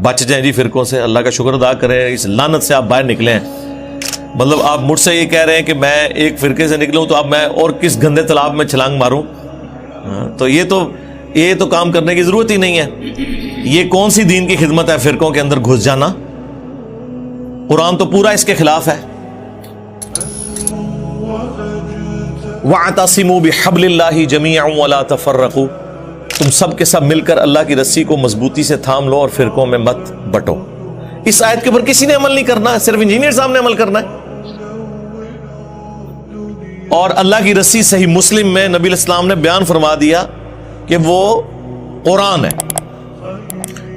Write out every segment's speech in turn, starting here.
بچ جائیں جی فرقوں سے. اللہ کا شکر ادا کریں, اس لعنت سے آپ باہر نکلیں. مطلب آپ مجھ سے یہ کہہ رہے ہیں کہ میں ایک فرقے سے نکلوں تو اب میں اور کس گندے تالاب میں چھلانگ ماروں؟ تو یہ تو کام کرنے کی ضرورت ہی نہیں ہے. یہ کون سی دین کی خدمت ہے فرقوں کے اندر گھس جانا؟ قرآن تو پورا اس کے خلاف ہے. وَاعْتَصِمُوا بِحَبْلِ اللَّهِ جَمِيعًا وَلَا تَفَرَّقُوا, تم سب کے سب مل کر اللہ کی رسی کو مضبوطی سے تھام لو اور فرقوں میں مت بٹو. اس آیت کے اوپر کسی نے عمل نہیں کرنا ہے, صرف انجینئر صاحب نے عمل کرنا ہے. اور اللہ کی رسی صحیح مسلم میں نبی علیہ السلام نے بیان فرما دیا کہ وہ قرآن ہے.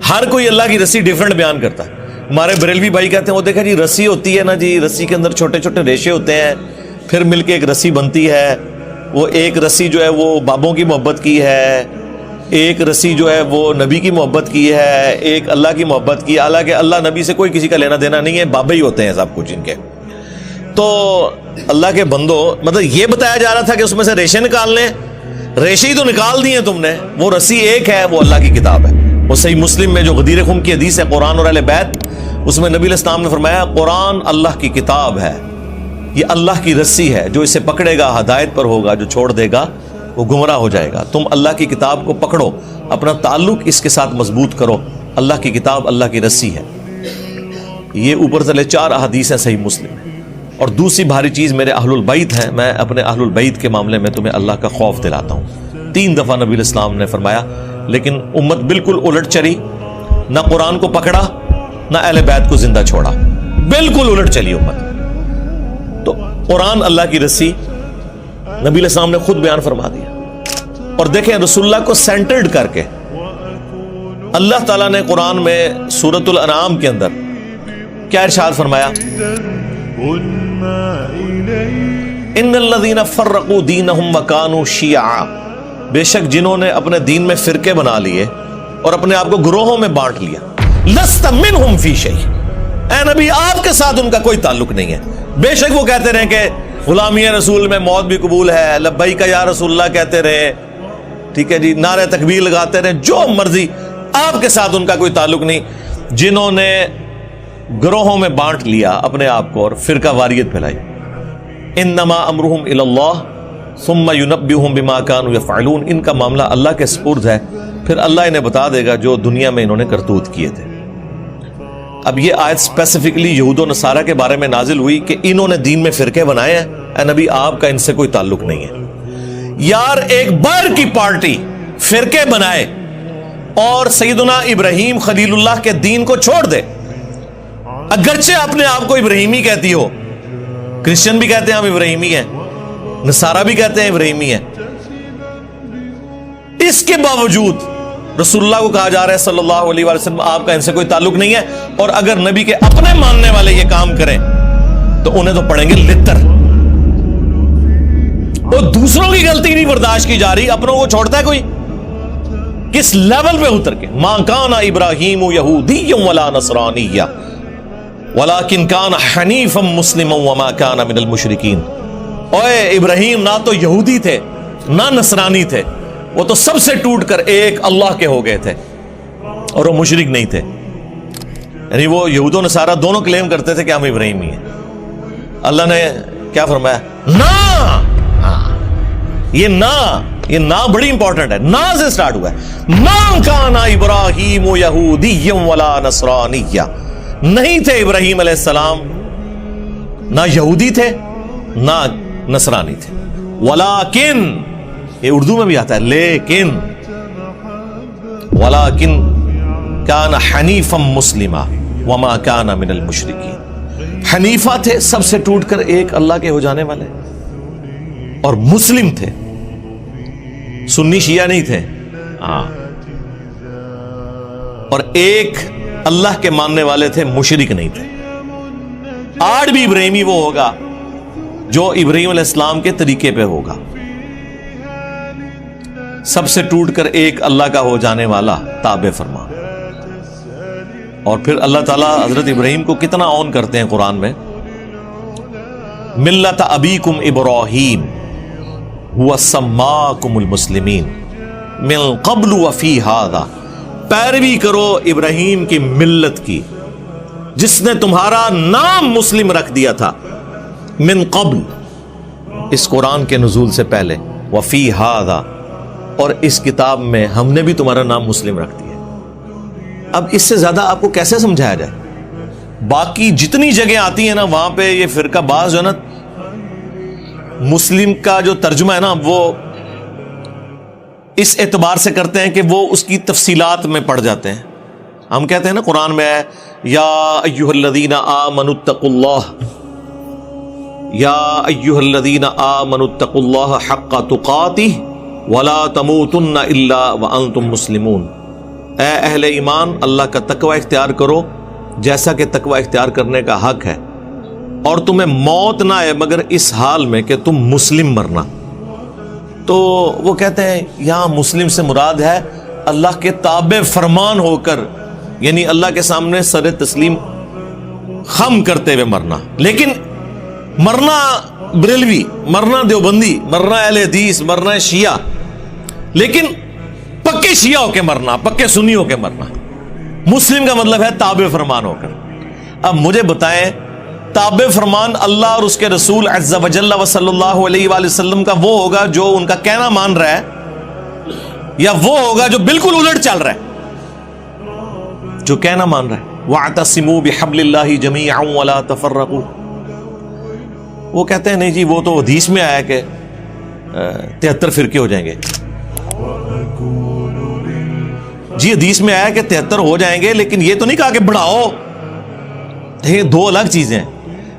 ہر کوئی اللہ کی رسی ڈیفرنٹ بیان کرتا ہے. ہمارے بریلوی بھائی کہتے ہیں وہ دیکھا جی رسی ہوتی ہے نا جی, رسی کے اندر چھوٹے چھوٹے ریشے ہوتے ہیں, پھر مل کے ایک رسی بنتی ہے. وہ ایک رسی جو ہے وہ بابوں کی محبت کی ہے, ایک رسی جو ہے وہ نبی کی محبت کی ہے, ایک اللہ کی محبت کی. حالانکہ اللہ نبی سے کوئی کسی کا لینا دینا نہیں ہے, بابے ہی ہوتے ہیں سب کچھ ان کے. تو اللہ کے بندو, مطلب یہ بتایا جا رہا تھا کہ اس میں سے ریشے نکال لیں, ریشے ہی تو نکال دیے تم نے. وہ رسی ایک ہے, وہ اللہ کی کتاب ہے. وہ صحیح مسلم میں جو غدیر خم کی حدیث ہے قرآن اور اہل بیت, اس میں نبی علیہ السلام نے فرمایا قرآن اللہ کی کتاب ہے, یہ اللہ کی رسی ہے, جو اسے پکڑے گا ہدایت پر ہوگا, جو چھوڑ دے گا وہ گمراہ ہو جائے گا. تم اللہ کی کتاب کو پکڑو, اپنا تعلق اس کے ساتھ مضبوط کرو. اللہ کی کتاب اللہ کی رسی ہے. یہ اوپر تلے 4 احادیث ہیں صحیح مسلم میں. اور دوسری بھاری چیز میرے اہل البیت ہیں. میں اپنے اہل البیت کے معاملے میں تمہیں اللہ کا خوف دلاتا ہوں. 3 دفعہ نبی علیہ السلام نے فرمایا, لیکن امت بالکل الٹ چلی, نہ قرآن کو پکڑا نہ اہل بیت کو زندہ چھوڑا, بالکل الٹ چلی امت. تو قرآن اللہ کی رسی نبی علیہ السلام نے خود بیان فرما دیا. اور دیکھیں رسول اللہ کو سینٹرڈ کر کے اللہ تعالیٰ نے قرآن میں سورۃ الانعام کے اندر کیا ارشاد فرمایا, ان الذین فرقوا دینہم وکانوا شیعا, بے شک جنہوں نے اپنے دین میں فرقے بنا لیے اور اپنے آپ کو گروہوں میں بانٹ لیا, لست منہم فی شیء, اے نبی آپ کے ساتھ ان کا کوئی تعلق نہیں ہے. بے شک وہ کہتے رہے کہ غلامی رسول میں موت بھی قبول ہے, لبیک یا رسول اللہ کہتے رہے, ٹھیک ہے جی, نعرہ تکبیر لگاتے رہے, جو مرضی, آپ کے ساتھ ان کا کوئی تعلق نہیں. جنہوں نے گروہوں میں بانٹ لیا اپنے آپ کو اور فرقہ واریت پھیلائی, انما امرہم الی اللہ ثم ینبئہم بما کانوا یفعلون, ان کا معاملہ اللہ کے سپرد ہے, پھر اللہ انہیں بتا دے گا جو دنیا میں انہوں نے کرتوت کیے تھے. اب یہ آیت اسپیسیفکلی یہود و نصارہ کے بارے میں نازل ہوئی کہ انہوں نے دین میں فرقے بنائے ہیں. اے نبی آپ کا ان سے کوئی تعلق نہیں ہے. یار ایک باہر کی پارٹی فرقے بنائے اور سیدنا ابراہیم خلیل اللہ کے دین کو چھوڑ دے, اگرچہ اپنے آپ کو ابراہیمی کہتی ہو, کرسچن بھی کہتے ہیں ہم ابراہیمی ہیں, نصارہ بھی کہتے ہیں ابراہیمی ہیں, اس کے باوجود رسول اللہ کو کہا جا رہا ہے صلی اللہ علیہ وسلم آپ کا ان سے کوئی تعلق نہیں ہے. اور اگر نبی کے اپنے ماننے والے یہ کام کریں تو انہیں تو پڑیں گے لتر. وہ دوسروں کی غلطی نہیں برداشت کی جا رہی, اپنوں کو چھوڑتا ہے کوئی؟ کس لیول پہ اتر کے, ما کان ابراہیم یہودی ولا نصرانی ولکن کان حنیفا مسلما وما کان من المشرکین. اوے ابراہیم نہ تو یہودی تھے نہ نصرانی تھے, وہ تو سب سے ٹوٹ کر ایک اللہ کے ہو گئے تھے, اور وہ مشرک نہیں تھے. یعنی وہ یہود و نصارہ دونوں کلیم کرتے تھے کہ ہم ابراہیمی ہیں. اللہ نے کیا فرمایا, نا, یہ نا بڑی امپورٹنٹ ہے, نا سے سٹارٹ ہوا ہے. ما کان ابراہیم یہودی ولا نصرانی, نہیں تھے ابراہیم علیہ السلام نہ یہودی تھے نہ نصرانی تھے. ولیکن, یہ اردو میں بھی آتا ہے لیکن, ولیکن کان حنیفا مسلما وما کان من المشرکین. حنیفہ تھے, سب سے ٹوٹ کر ایک اللہ کے ہو جانے والے, اور مسلم تھے, سنی شیعہ نہیں تھے. اور ایک اللہ کے ماننے والے تھے, مشرک نہیں تھے. آج بھی ابراہیمی وہ ہوگا جو ابراہیم علیہ السلام کے طریقے پہ ہوگا, سب سے ٹوٹ کر ایک اللہ کا ہو جانے والا تابع فرما. اور پھر اللہ تعالیٰ حضرت ابراہیم کو کتنا آن کرتے ہیں قرآن میں, ملت ابیکم ابراہیم هو سماکم المسلمین من قبل وفی ھذا پیروی کرو ابراہیم کی ملت کی جس نے تمہارا نام مسلم رکھ دیا تھا من قبل، اس قرآن کے نزول سے پہلے، وفی ھذا، اور اس کتاب میں ہم نے بھی تمہارا نام مسلم رکھ دیا۔ اب اس سے زیادہ آپ کو کیسے سمجھایا جائے؟ باقی جتنی جگہ آتی ہیں نا وہاں پہ یہ فرقہ باز جو ہے نا، مسلم کا جو ترجمہ ہے نا وہ اس اعتبار سے کرتے ہیں کہ وہ اس کی تفصیلات میں پڑ جاتے ہیں۔ ہم کہتے ہیں نا قرآن میں ہے یا ایھا الذین آمنوا اتقوا اللہ، یا ایھا الذین آمنوا اتقوا اللہ حق تقاتہ ولا تموتن الا وانتم مسلمون، اے اہل ایمان اللہ کا تقوی اختیار کرو جیسا کہ تقوی اختیار کرنے کا حق ہے، اور تمہیں موت نہ آئے مگر اس حال میں کہ تم مسلم مرنا۔ تو وہ کہتے ہیں یہاں مسلم سے مراد ہے اللہ کے تابع فرمان ہو کر، یعنی اللہ کے سامنے سر تسلیم خم کرتے ہوئے مرنا۔ لیکن مرنا بریلوی، مرنا دیوبندی، مرنا اہل حدیث، مرنا شیعہ، لیکن پکے شیعہ ہو کے مرنا، پکے سنی ہو کے مرنا۔ مسلم کا مطلب ہے تابع فرمان ہو کر۔ اب مجھے بتائیں تابع فرمان اللہ اور اس کے رسول عز و جل و صلی اللہ علیہ وآلہ وسلم کا وہ ہوگا جو ان کا کہنا مان رہا ہے، یا وہ ہوگا جو بالکل الٹ چل رہا ہے، جو کہنا مان رہا ہے وَاعْتَصِمُوا بِحَبْلِ اللَّهِ جَمِيعًا وَلَا تَفَرَّقُوا۔ وہ کہتے ہیں نہیں جی وہ تو حدیث میں آیا کہ 73 فرقے ہو جائیں گے، جی حدیث میں آیا کہ 73 ہو جائیں گے، لیکن یہ تو نہیں کہا کہ بڑھاؤ۔ یہ دو الگ چیزیں ہیں۔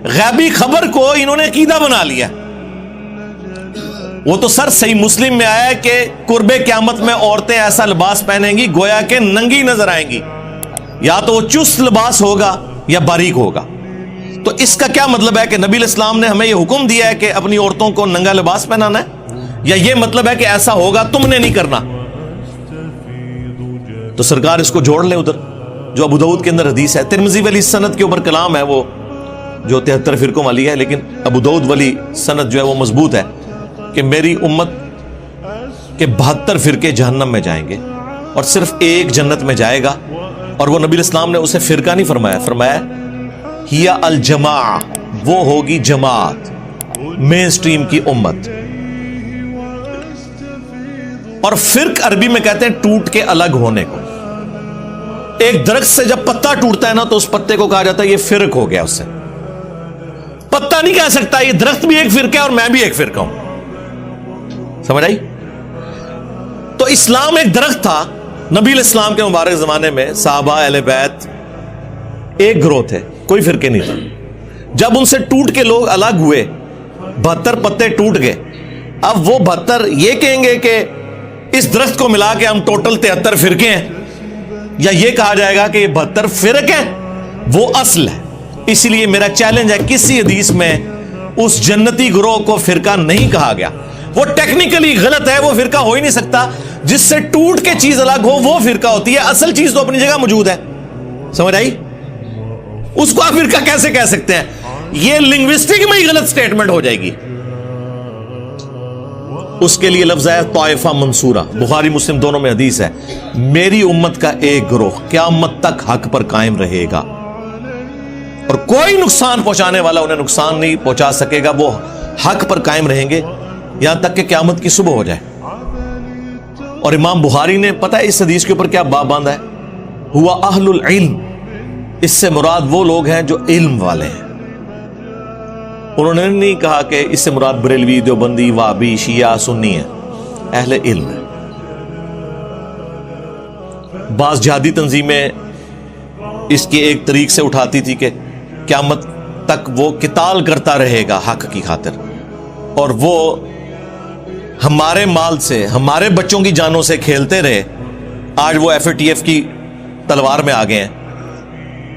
غیبی خبر کو انہوں نے عقیدہ بنا لیا۔ وہ تو سر صحیح مسلم میں آیا ہے کہ قرب قیامت میں عورتیں ایسا لباس پہنیں گی گویا کہ ننگی نظر آئیں گی، یا تو وہ چست لباس ہوگا یا باریک ہوگا۔ تو اس کا کیا مطلب ہے کہ نبی علیہ السلام نے ہمیں یہ حکم دیا ہے کہ اپنی عورتوں کو ننگا لباس پہنانا ہے، یا یہ مطلب ہے کہ ایسا ہوگا تم نے نہیں کرنا؟ تو سرکار اس کو جوڑ لیں ادھر جو ابو داؤد کے اندر حدیث ہے۔ ترمذی والی سند کے اوپر کلام ہے وہ جو 73 فرقوں والی ہے، لیکن ابو داؤد والی سند جو ہے وہ مضبوط ہے کہ میری امت کے 72 فرقے جہنم میں جائیں گے اور صرف ایک جنت میں جائے گا، اور وہ نبی علیہ السلام نے اسے فرقہ نہیں فرمایا، فرمایا ہی الجماع، وہ ہوگی جماعت، مین سٹریم کی امت۔ اور فرق عربی میں کہتے ہیں ٹوٹ کے الگ ہونے کو۔ ایک درخت سے جب پتا ٹوٹتا ہے نا تو اس پتے کو کہا جاتا ہے یہ فرق ہو گیا، اس سے پتا نہیں کہہ سکتا یہ درخت بھی ایک فرقہ ہے اور میں بھی ایک فرقہ ہوں۔ سمجھ آئی؟ تو اسلام ایک درخت تھا، نبی علیہ السلام کے مبارک زمانے میں صحابہ اہل بیت ایک گروہ تھے، کوئی فرقے نہیں تھا۔ جب ان سے ٹوٹ کے لوگ الگ ہوئے، 72 پتے ٹوٹ گئے، اب وہ 72 یہ کہیں گے کہ اس درخت کو ملا کے ہم ٹوٹل 73 فرقے ہیں، یا یہ کہا جائے گا کہ یہ 72 فرق ہیں، وہ اصل ہے۔ اسی لیے میرا چیلنج ہے کسی حدیث میں اس جنتی گروہ کو فرقہ نہیں کہا گیا، وہ ٹیکنیکلی غلط ہے، وہ فرقہ ہو ہی نہیں سکتا۔ جس سے ٹوٹ کے چیز الگ ہو وہ فرقہ ہوتی ہے، اصل چیز تو اپنی جگہ موجود ہے۔ سمجھ آئی؟ اس کو آپ فرقہ کیسے کہہ سکتے ہیں؟ یہ لنگوسٹک میں ہی غلط سٹیٹمنٹ ہو جائے گی۔ اس کے لیے لفظ ہے طائفہ منصورہ، بخاری مسلم دونوں میں حدیث ہے، میری امت کا ایک گروہ قیامت تک حق پر قائم رہے گا اور کوئی نقصان پہنچانے والا انہیں نقصان نہیں پہنچا سکے گا، وہ حق پر قائم رہیں گے یہاں تک کہ قیامت کی صبح ہو جائے۔ اور امام بخاری نے پتہ ہے اس حدیث کے اوپر کیا باب باندھا ہے؟ ہوا اہل العلم، اس سے مراد وہ لوگ ہیں جو علم والے ہیں۔ انہوں نے نہیں کہا کہ اس سے مراد بریلوی، دیوبندی، وہابی، شیعہ، سنی ہے، اہل علم ہے۔ بعض جہادی تنظیمیں اس کی ایک طریق سے اٹھاتی تھی کہ قیامت تک وہ قتال کرتا رہے گا حق کی خاطر، اور وہ ہمارے مال سے، ہمارے بچوں کی جانوں سے کھیلتے رہے۔ آج وہ FATF کی تلوار میں آ گئے ہیں،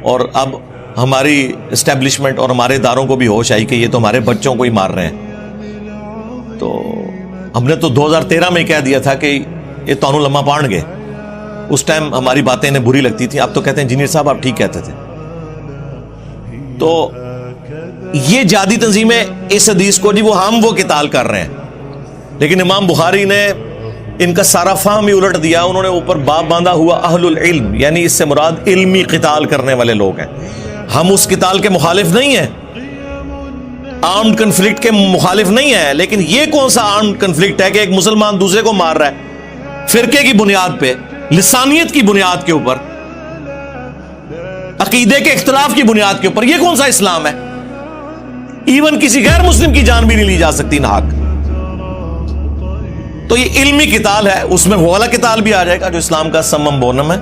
اور اب ہماری اسٹیبلشمنٹ اور ہمارے اداروں کو بھی ہوش آئی کہ یہ تو ہمارے بچوں کو ہی مار رہے ہیں۔ تو ہم نے تو 2013 میں کہہ دیا تھا کہ یہ تانوں لمحہ پان گئے، اس ٹائم ہماری باتیں انہیں بری لگتی تھی، اب تو کہتے ہیں انجینئر صاحب آپ ٹھیک کہتے تھے۔ تو یہ جہادی تنظیمیں اس حدیث کو جی وہ قتال کر رہے ہیں، لیکن امام بخاری نے ان کا سارا فہم ہی الٹ دیا. انہوں نے اوپر باب باندھا ہوا اہل العلم، یعنی اس سے مراد علمی قتال کرنے والے لوگ ہیں. ہم اس قتال کے مخالف نہیں ہیں، آرمڈ کنفلکٹ کے مخالف نہیں ہیں، لیکن یہ کون سا آرمڈ کنفلکٹ ہے کہ ایک مسلمان دوسرے کو مار رہا ہے فرقے کی بنیاد پہ، لسانیت کی بنیاد کے اوپر، عقیدے کے اختلاف کی بنیاد کے اوپر؟ یہ کون سا اسلام ہے؟ ایون کسی غیر مسلم کی جان بھی نہیں لی جا سکتی ناحق. تو یہ علمی قتال ہے، اس میں وہ والا قتال بھی آ جائے گا جو اسلام کا سمم بونم ہے،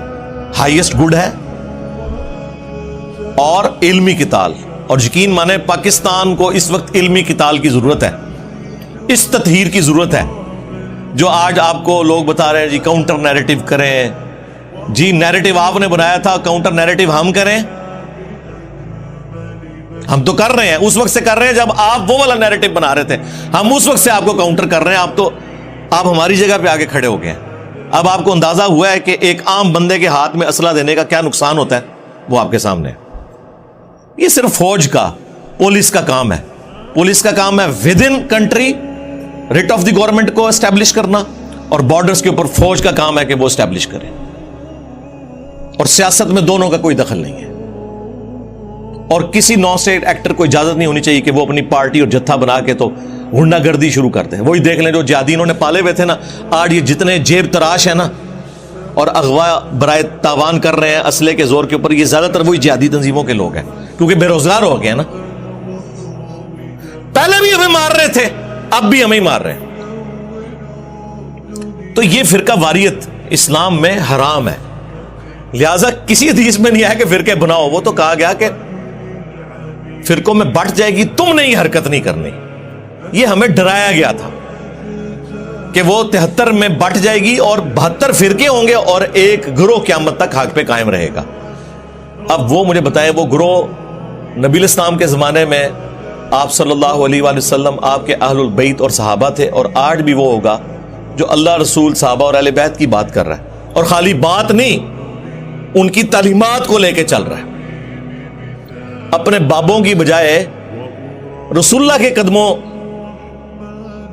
ہائیسٹ گڈ ہے، اور علمی قتال. اور یقین مانے پاکستان کو اس وقت علمی قتال کی ضرورت ہے، اس تطہیر کی ضرورت ہے. جو آج آپ کو لوگ بتا رہے ہیں جی کاؤنٹر نیریٹو کریں، جی نیریٹو آپ نے بنایا تھا، کاؤنٹر نیریٹو ہم کریں. ہم تو کر رہے ہیں، اس وقت سے کر رہے ہیں جب آپ وہ والا نیریٹو بنا رہے تھے. ہم اس وقت سے آپ کو کاؤنٹر کر رہے ہیں. آپ ہماری جگہ پہ آگے کھڑے ہو گئے ہیں. اب آپ کو اندازہ ہوا ہے کہ ایک عام بندے کے ہاتھ میں اسلحہ دینے کا کیا نقصان ہوتا ہے، وہ آپ کے سامنے ہے. یہ صرف فوج کا، پولیس کا کام ہے. پولیس کا کام ہے with in country rate of the government کو اسٹیبلش کرنا، اور بارڈرز کے اوپر فوج کا کام ہے کہ وہ اسٹیبلش کرے. اور سیاست میں دونوں کا کوئی دخل نہیں ہے. اور کسی نان اسٹیٹ ایکٹر کو اجازت نہیں ہونی چاہیے کہ وہ اپنی پارٹی اور جتھا بنا کے تو غنڈہ گردی شروع کرتے ہیں. وہی دیکھ لیں جو جہادی انہوں نے پالے ہوئے تھے نا، آج یہ جتنے جیب تراش ہیں نا اور اغوا برائے تاوان کر رہے ہیں اسلحے کے زور کے اوپر، یہ زیادہ تر وہی جہادی تنظیموں کے لوگ ہیں، کیونکہ بے روزگار ہو گئے ہیں نا. پہلے بھی ہمیں مار رہے تھے، اب بھی ہمیں مار رہے ہیں. تو یہ فرقہ واریت اسلام میں حرام ہے. لہذا کسی حدیث میں نہیں آیا کہ فرقے بناؤ. وہ تو کہا گیا کہ فرقوں میں بٹ جائے گی، تم نے یہ حرکت نہیں کرنی. یہ ہمیں ڈرایا گیا تھا کہ وہ 73 میں بٹ جائے گی اور 72 فرقے ہوں گے اور ایک گروہ قیامت تک حق پہ قائم رہے گا. اب وہ مجھے بتائیں، وہ گروہ نبی الاسلام کے زمانے میں آپ صلی اللہ علیہ وآلہ وسلم، آپ کے اہل البیت اور صحابہ تھے، اور آج بھی وہ ہوگا جو اللہ رسول صحابہ اور اہل بیت کی بات کر رہا ہے، اور خالی بات نہیں، ان کی تعلیمات کو لے کے چل رہا ہے. اپنے بابوں کی بجائے رسول اللہ کے قدموں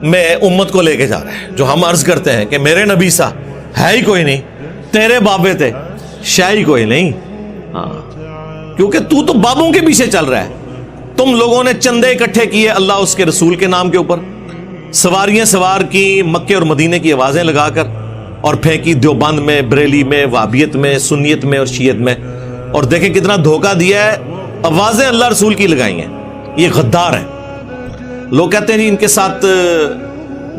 میں امت کو لے کے جا رہا ہے. جو ہم عرض کرتے ہیں کہ میرے نبی سا ہے ہی کوئی نہیں، تیرے بابے تھے شاہی کوئی نہیں. ہاں، کیونکہ تو بابوں کے پیچھے چل رہا ہے. تم لوگوں نے چندے اکٹھے کیے اللہ اس کے رسول کے نام کے اوپر، سواریاں سوار کی مکے اور مدینے کی آوازیں لگا کر، اور پھینکی دیوبند میں، بریلی میں، وہابیت میں، سنیت میں اور شیعت میں. اور دیکھیں کتنا دھوکہ دیا ہے، آوازیں اللہ رسول کی لگائی ہیں. یہ غدار ہیں. لوگ کہتے ہیں جی ان کے ساتھ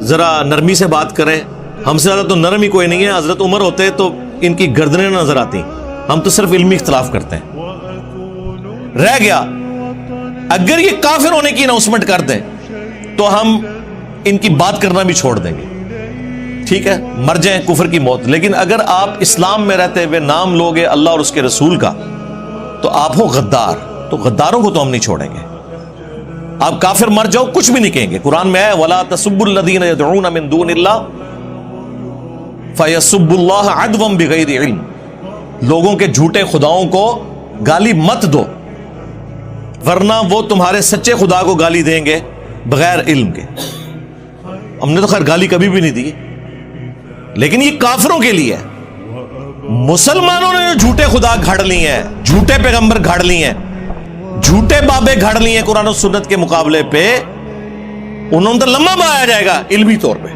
ذرا نرمی سے بات کریں. ہم سے زیادہ تو نرم ہی کوئی نہیں ہے. حضرت عمر ہوتے تو ان کی گردنیں نظر آتی. ہم تو صرف علمی اختلاف کرتے ہیں. رہ گیا اگر یہ کافر ہونے کی اناؤنسمنٹ کر دیں تو ہم ان کی بات کرنا بھی چھوڑ دیں گے. ٹھیک ہے، مر جائیں کفر کی موت. لیکن اگر آپ اسلام میں رہتے ہوئے نام لوگے اللہ اور اس کے رسول کا تو آپ ہو غدار. تو غداروں کو تو ہم نہیں چھوڑیں گے. آپ کافر مر جاؤ کچھ بھی نہیں کہیں گے. قرآن میں ہے وَلَا تَسُبُّوا الَّذِينَ يَدْعُونَ مِن دُونِ اللَّهِ فَيَسُبُّوا اللَّهَ عَدْوًا بِغَيْرِ عِلْمٍ. لوگوں کے جھوٹے خداؤں کو گالی مت دو، ورنہ وہ تمہارے سچے خدا کو گالی دیں گے بغیر علم کے. ہم نے تو خیر گالی کبھی بھی نہیں دی، لیکن یہ کافروں کے لیے ہے. مسلمانوں نے جو جھوٹے خدا گھڑ لی ہیں، جھوٹے پیغمبر گھڑ لی ہیں، جھوٹے بابے گھڑ لی ہیں قرآن و سنت کے مقابلے پہ، انہوں نے تو لمبا پایا جائے گا علمی طور پہ،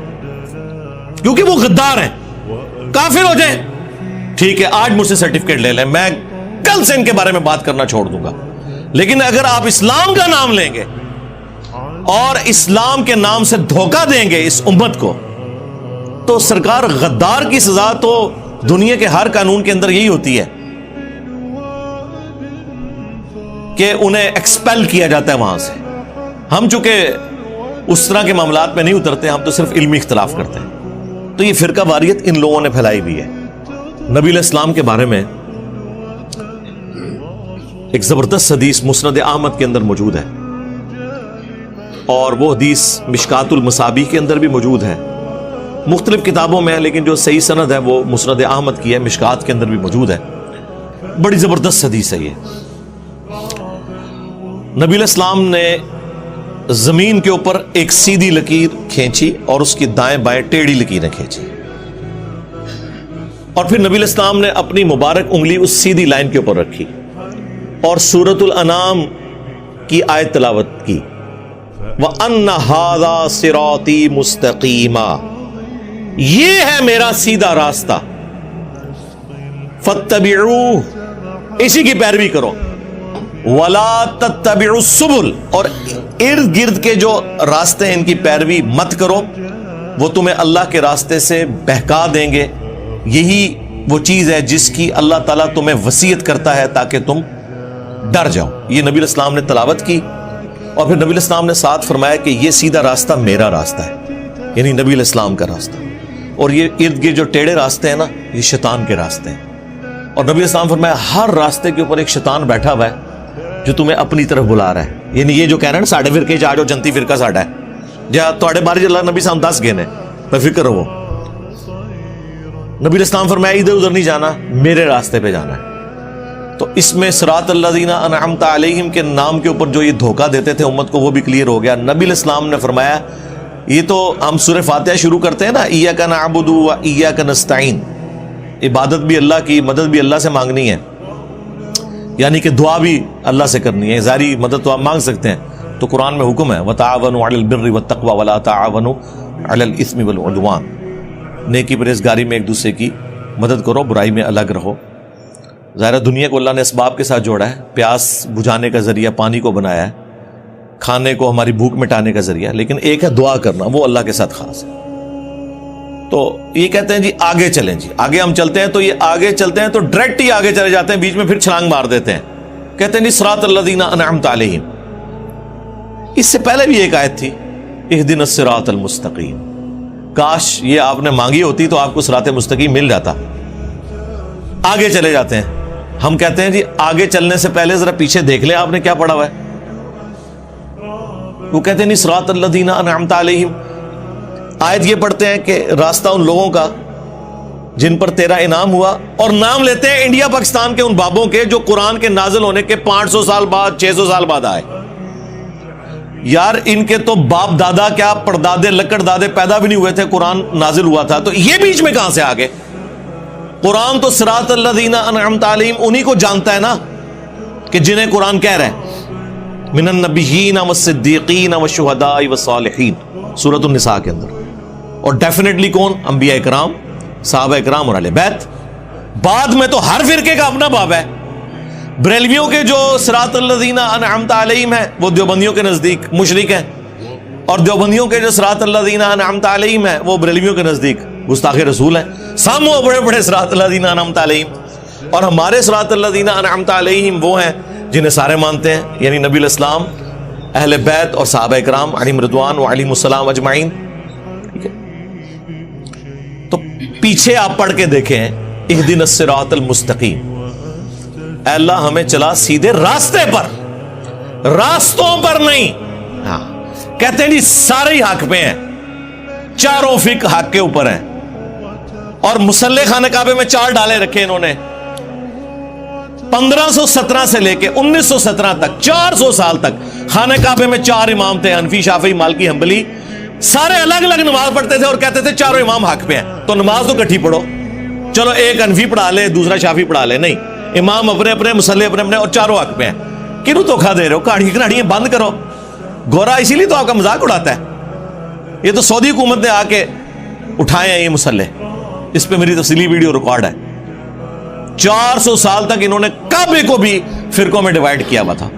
کیونکہ وہ غدار ہیں. کافر ہو جائیں ٹھیک ہے، آج مجھ سے سرٹیفکیٹ لے لیں، میں کل سے ان کے بارے میں بات کرنا چھوڑ دوں گا. لیکن اگر آپ اسلام کا نام لیں گے اور اسلام کے نام سے دھوکہ دیں گے اس امت کو، تو سرکار غدار کی سزا تو دنیا کے ہر قانون کے اندر یہی ہوتی ہے کہ انہیں ایکسپیل کیا جاتا ہے وہاں سے. ہم چونکہ اس طرح کے معاملات میں نہیں اترتے، ہم تو صرف علمی اختلاف کرتے ہیں. تو یہ فرقہ واریت ان لوگوں نے پھیلائی ہوئی ہے. نبی علیہ السلام کے بارے میں ایک زبردست حدیث مسند احمد کے اندر موجود ہے، اور وہ حدیث مشکات المصابیح کے اندر بھی موجود ہے، مختلف کتابوں میں، لیکن جو صحیح سند ہے وہ مسند احمد کی ہے، مشکات کے اندر بھی موجود ہے. بڑی زبردست حدیث ہے یہ. نبی علیہ السلام نے زمین کے اوپر ایک سیدھی لکیر کھینچی اور اس کی دائیں بائیں ٹیڑھی لکیریں کھینچی. اور پھر نبی علیہ السلام نے اپنی مبارک انگلی اس سیدھی لائن کے اوپر رکھی اور سورۃ الانعام کی آیت تلاوت کی، وَأَنَّ هَذَا صِرَاطِي مُسْتَقِيمًا، یہ ہے میرا سیدھا راستہ، فَاتَّبِعُوهُ، اسی کی پیروی کرو، وَلَا تَتَّبِعُوا السُّبُلَ، اور ارد گرد کے جو راستے ہیں ان کی پیروی مت کرو، وہ تمہیں اللہ کے راستے سے بہکا دیں گے۔ یہی وہ چیز ہے جس کی اللہ تعالیٰ تمہیں وصیت کرتا ہے تاکہ تم ڈر جاؤ۔ یہ نبی علیہ السلام نے تلاوت کی، اور پھر نبی علیہ السلام نے ساتھ فرمایا کہ یہ سیدھا راستہ میرا راستہ ہے، یعنی نبی علیہ السلام کا راستہ، اور یہ ارد گرد جو ٹیڑھے راستے ہیں نا، یہ شیطان کے راستے ہیں۔ اور نبی علیہ السلام فرمایا ہر راستے کے اوپر ایک شیطان بیٹھا ہوا ہے جو تمہیں اپنی طرف بلا رہا ہے، یعنی یہ جو کہہ رہے ہیں نا ساڈے فرقے چ آ جاؤ، جنتی فرقہ ساڈا ہے، جہاں تواڈے بارے اللہ نبی صاحب 10 گنے بے فکر رہو۔ نبی علیہ السلام فرمایا ادھر ادھر نہیں جانا، میرے راستے پہ جانا ہے۔ تو اس میں صراط الذین انعمت علیہم کے نام کے اوپر جو یہ دھوکہ دیتے تھے امت کو، وہ بھی کلیئر ہو گیا۔ نبی علیہ السلام نے فرمایا یہ تو ہم سورہ فاتحہ شروع کرتے ہیں نا، ایاک نعبد و ایاک نستعین، عبادت بھی اللہ کی، مدد بھی اللہ سے مانگنی ہے، یعنی کہ دعا بھی اللہ سے کرنی ہے، ظاہری مدد تو آپ مانگ سکتے ہیں، تو قرآن میں حکم ہے وتعاونوا علی البر والتقوی ولا تعاونوا علی الاثم والعدوان، نیکی پرہیزگاری میں ایک دوسرے کی مدد کرو، برائی میں الگ رہو۔ ظاہر دنیا کو اللہ نے اسباب کے ساتھ جوڑا ہے، پیاس بجھانے کا ذریعہ پانی کو بنایا ہے، کھانے کو ہماری بھوک مٹانے کا ذریعہ، لیکن ایک ہے دعا کرنا، وہ اللہ کے ساتھ خاص ہے۔ تو یہ کہتے ہیں جی آگے چلیں، جی آگے ہم چلتے ہیں، تو یہ آگے چلتے ہیں تو ڈائریکٹ ہی آگے چلے جاتے ہیں، بیچ میں پھر چھلانگ مار دیتے ہیں، کہتے ہیں جی صراط الذین انعمت علیہم۔ اس سے پہلے بھی ایک آیت تھی اہدنا الصراط المستقیم، کاش یہ آپ نے مانگی ہوتی تو آپ کو صراط مستقیم مل جاتا۔ آگے چلے جاتے ہیں، ہم کہتے ہیں جی آگے چلنے سے پہلے ذرا پیچھے دیکھ لیں آپ نے کیا پڑھا ہوا ہے۔ وہ کہتے ہیں نہیں صراط الذین انعمت علیہم، آیت یہ پڑھتے ہیں کہ راستہ ان لوگوں کا جن پر تیرا انعام ہوا، اور نام لیتے ہیں انڈیا پاکستان کے ان بابوں کے جو قرآن کے نازل ہونے کے 500 سال بعد 600 سال بعد آئے۔ یار ان کے تو باپ دادا کیا پردادے لکڑ دادے پیدا بھی نہیں ہوئے تھے، قرآن نازل ہوا تھا، تو یہ بیچ میں کہاں سے آ گئے؟ قرآن تو صراط الذین انعمت علیہم انہی کو جانتا ہے نا کہ جنہیں قرآن کہہ رہے ہیں من النبیین والصدیقین والشہداء والصالحین، سورۃ النساء کے اندر۔ اور ڈیفینیٹلی کون؟ انبیاء اکرام، صحابہ اکرام اور اہل بیت۔ بعد میں تو ہر فرقے کا اپنا باب ہے۔ بریلویوں کے جو صراط الذین انعمت علیہم ہیں وہ دیوبندیوں کے نزدیک مشرک ہیں، اور دیوبندیوں کے جو صراط الذین انعمت علیہم ہیں وہ بریلویوں کے نزدیک گستاخ رسول ہیں۔ سامو بڑے بڑے صراط الذین انعمت علیہم، اور ہمارے صراط الذین انعمت علیہم وہ ہیں جنہیں سارے مانتے ہیں، یعنی نبی علیہ السلام، اہل بیت اور صحابہ اکرام علیہم رضوان و علیہم السلام اجمعین۔ تو پیچھے آپ پڑھ کے دیکھیں اہدنا الصراط المستقیم، اے اللہ ہمیں چلا سیدھے راستے پر، راستوں پر نہیں۔ ہاں کہتے ہیں جی سارے ہی حق پہ ہیں، چاروں فقہ حق کے اوپر ہیں، اور مسلح خانہ کعبے میں 4 ڈالے رکھے انہوں نے 1517 سے لے کے 1917 تک، 400 سال تک خانہ کعبے میں 4 امام تھے، حنفی شافعی مالکی حنبلی، سارے الگ الگ نماز پڑھتے تھے اور کہتے تھے چاروں امام حق پہ ہیں، تو نماز تو کٹھی پڑھو، چلو ایک حنفی پڑھا لے دوسرا شافعی پڑھا لے، نہیں، امام اپنے اپنے، مسلح اپنے اپنے، اور چاروں حق پہ ہیں۔ کیوں دھوکھا دے رہے ہو؟ کہانیاں بند کرو۔ گورا اسی لیے تو آپ کا مذاق اڑاتا ہے، یہ تو سعودی حکومت نے آ کے اٹھائے ہیں یہ مسلح، اس پہ میری تفصیلی ویڈیو ریکارڈ ہے۔ 400 سال تک انہوں نے کعبے کو بھی فرقوں میں ڈیوائیڈ کیا ہوا تھا۔